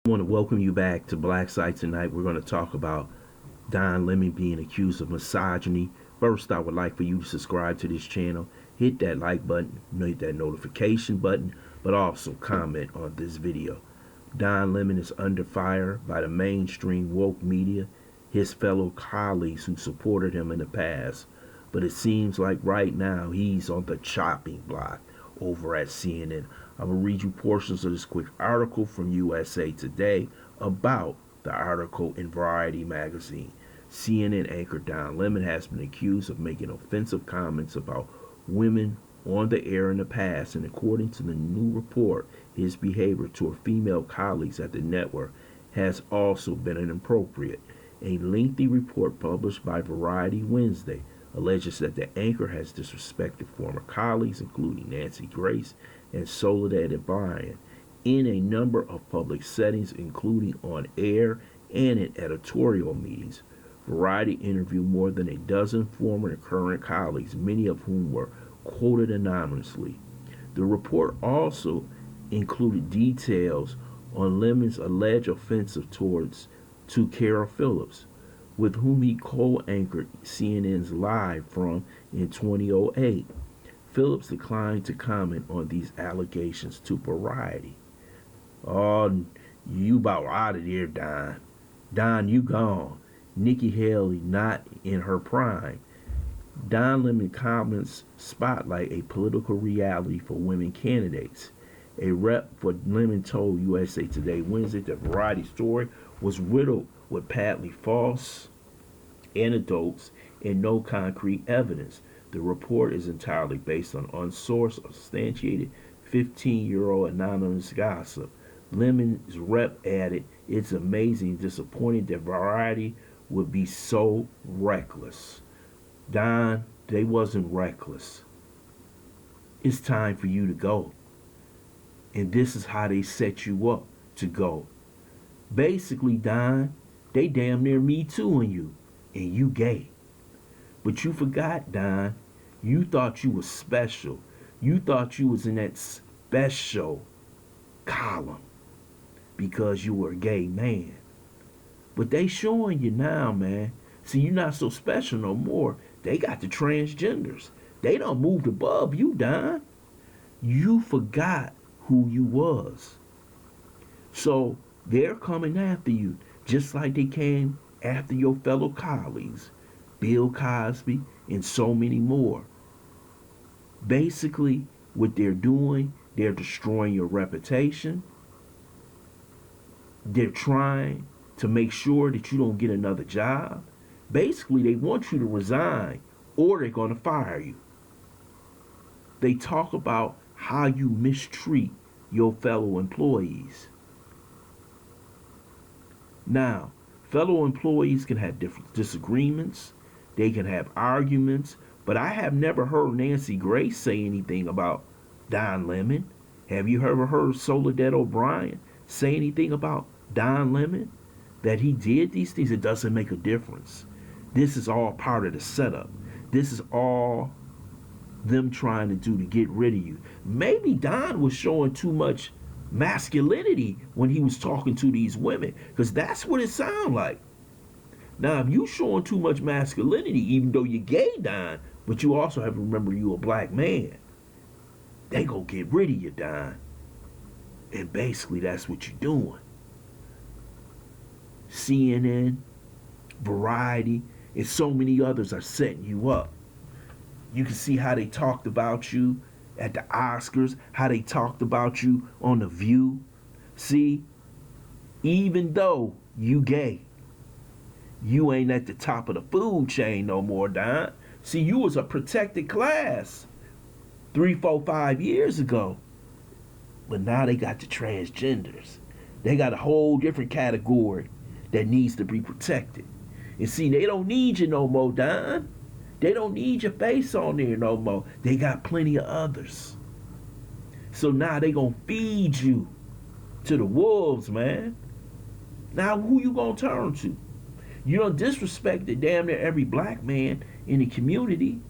I want to welcome you back to Black Site. Tonight we're going to talk about Don Lemon being accused of misogyny. First, I would like for you to subscribe to this channel, hit that like button, hit that notification button, but also comment on this video. Don Lemon is under fire by the mainstream woke media, his fellow colleagues who supported him in the past, but it seems like right now he's on the chopping block over at CNN. I'm going to read you portions of this quick article from USA Today about the article in Variety magazine. CNN anchor Don Lemon has been accused of making offensive comments about women on the air in the past, and according to the new report, his behavior toward female colleagues at the network has also been inappropriate. A lengthy report published by Variety Wednesday alleges that the anchor has disrespected former colleagues, including Nancy Grace and Soledad O'Brien, in a number of public settings, including on air and in editorial meetings. Variety interviewed more than a dozen former and current colleagues, many of whom were quoted anonymously. The report also included details on Lemon's alleged offensive to Carol Phillips, with whom he co-anchored CNN's Live from in 2008. Phillips declined to comment on these allegations to Variety. "Oh, you about out of there, Don. Don, you gone. Nikki Haley not in her prime." Don Lemon comments spotlight a political reality for women candidates. A rep for Lemon told USA Today Wednesday that Variety's story was riddled with patently false anecdotes and no concrete evidence. The report is entirely based on unsourced, substantiated 15-year-old anonymous gossip. Lemon's rep added, "It's amazing and disappointing that Variety would be so reckless." Don, they wasn't reckless. It's time for you to go. And this is how they set you up to go. Basically, Don, they damn near Me Tooing you, and you gay. But you forgot, Don, you thought you was special. You thought you was in that special column because you were a gay man. But they showing you now, man. See, you're not so special no more. They got the transgenders. They done moved above you, Don. You forgot who you was. So they're coming after you, just like they came after your fellow colleagues, Bill Cosby and so many more. Basically, what they're doing, they're destroying your reputation. They're trying to make sure that you don't get another job. Basically, they want you to resign or they're going to fire you. They talk about how you mistreat your fellow employees. Now, fellow employees can have different disagreements. They can have arguments. But I have never heard Nancy Grace say anything about Don Lemon. Have you ever heard Soledad O'Brien say anything about Don Lemon? That he did these things? It doesn't make a difference. This is all part of the setup. This is all them trying to do to get rid of you. Maybe Don was showing too much masculinity when he was talking to these women, because that's what it sounds like. Now, if you showing too much masculinity, even though you're gay, Don, but you also have to remember you a black man, they gonna get rid of you, Don. And basically that's what you're doing. CNN, Variety, and so many others are setting you up. You can see how they talked about you at the Oscars, how they talked about you on The View. See, even though you gay, you ain't at the top of the food chain no more, Don. See, you was a protected class 3, 4, 5 years ago. But now they got the transgenders. They got a whole different category that needs to be protected. And see, they don't need you no more, Don. They don't need your face on there no more. They got plenty of others. So now they gonna feed you to the wolves, man. Now who you gonna turn to? You don't disrespect damn near every black man in the community.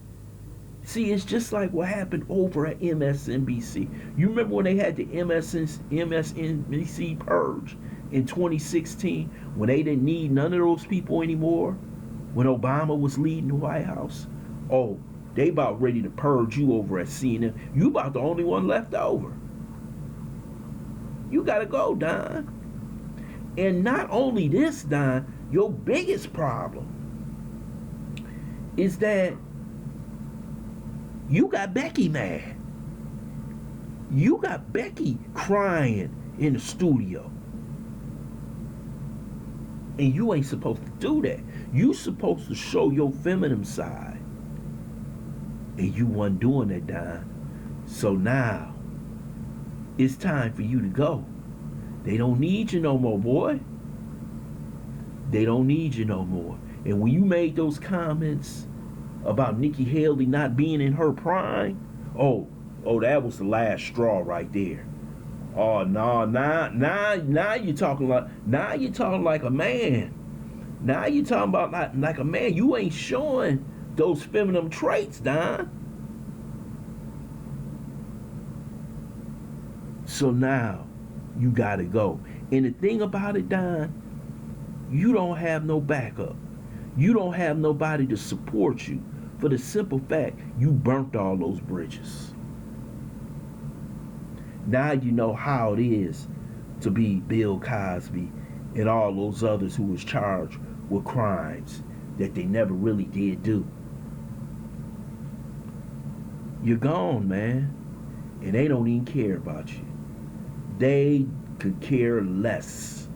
See, it's just like what happened over at MSNBC. You remember when they had the MSNBC purge? in 2016 when they didn't need none of those people anymore, when Obama was leading the White House? Oh, they about ready to purge you over at CNN. You about the only one left over. You gotta go, Don. And not only this, Don, your biggest problem is that you got Becky mad. You got Becky crying in the studio. And you ain't supposed to do that. You supposed to show your feminine side. And you wasn't doing that, Don. So now, it's time for you to go. They don't need you no more, boy. They don't need you no more. And when you made those comments about Nikki Haley not being in her prime, oh, that was the last straw right there. Oh no, now you're talking like a man. Now you're talking about like a man. You ain't showing those feminine traits, Don. So now you gotta go. And the thing about it, Don, you don't have no backup. You don't have nobody to support you for the simple fact you burnt all those bridges. Now you know how it is to be Bill Cosby and all those others who was charged with crimes that they never really did do. You're gone, man. And they don't even care about you. They could care less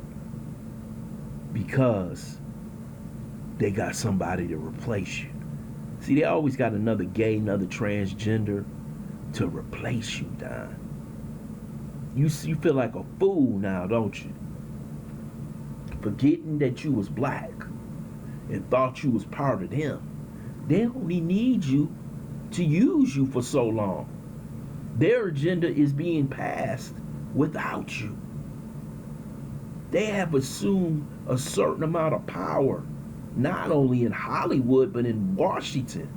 because they got somebody to replace you. See, they always got another gay, another transgender to replace you, Don. You feel like a fool now, don't you? Forgetting that you was black and thought you was part of them. They only need you to use you for so long. Their agenda is being passed without you. They have assumed a certain amount of power, not only in Hollywood, but in Washington.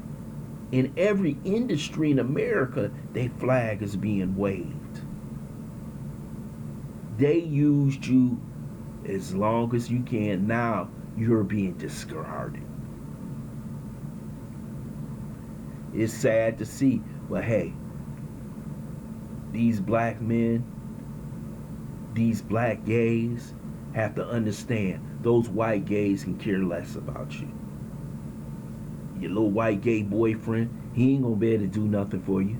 In every industry in America, their flag is being waved. They used you as long as you can. Now you're being discarded. It's sad to see, but hey, these black men, these black gays have to understand those white gays can care less about you. Your little white gay boyfriend, he ain't gonna be able to do nothing for you.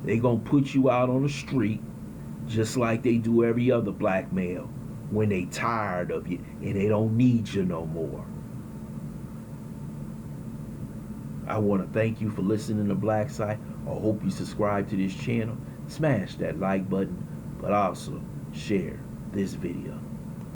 They gonna put you out on the street just like they do every other black male when they tired of you and they don't need you no more. I want to thank you for listening to Black Site. I hope you subscribe to this channel. Smash that like button, but also share this video.